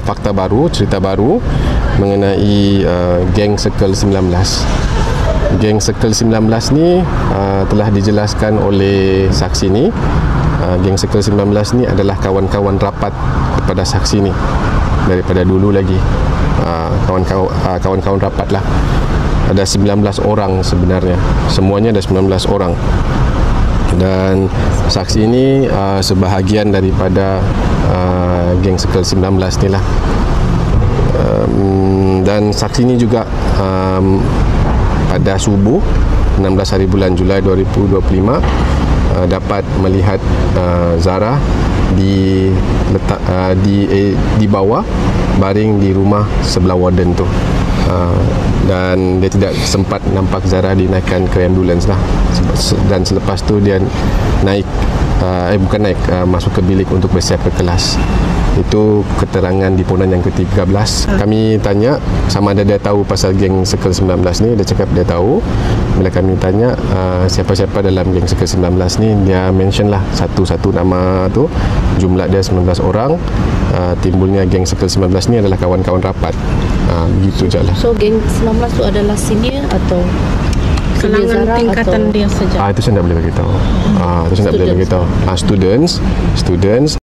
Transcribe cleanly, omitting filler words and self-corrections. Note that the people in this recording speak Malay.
fakta baru, cerita baru mengenai geng Circle 19. Geng Circle 19 ni telah dijelaskan oleh saksi ni. Geng Circle 19 ni adalah kawan-kawan rapat kepada saksi ni daripada dulu lagi. Kawan-kawan rapat lah. Ada 19 orang sebenarnya. Semuanya ada 19 orang. Dan saksi ini sebahagian daripada geng Circle 19 ni lah. Dan saksi ini juga pada subuh 16 hari bulan Julai 2025 dapat melihat Zara di bawah baring di rumah sebelah warden tu. Dan dia tidak sempat nampak Zara dinaikkan ke ambulans lah. Dan selepas tu dia naik masuk ke bilik untuk bersiap ke kelas. Itu keterangan deponan yang ke-13. Kami tanya sama ada dia tahu pasal geng Circle 19 ni. Dia cakap dia tahu. Bila kami tanya siapa-siapa dalam geng Circle 19 ni, dia mention lah satu-satu nama tu. Jumlah dia 19 orang. Timbulnya geng Circle 19 ni adalah kawan-kawan rapat. Begitu je lah. So geng 19 tu adalah senior atau kalangan tingkatan dia saja? Itu saya tak boleh beritahu. Itu saya tak boleh beritahu. Students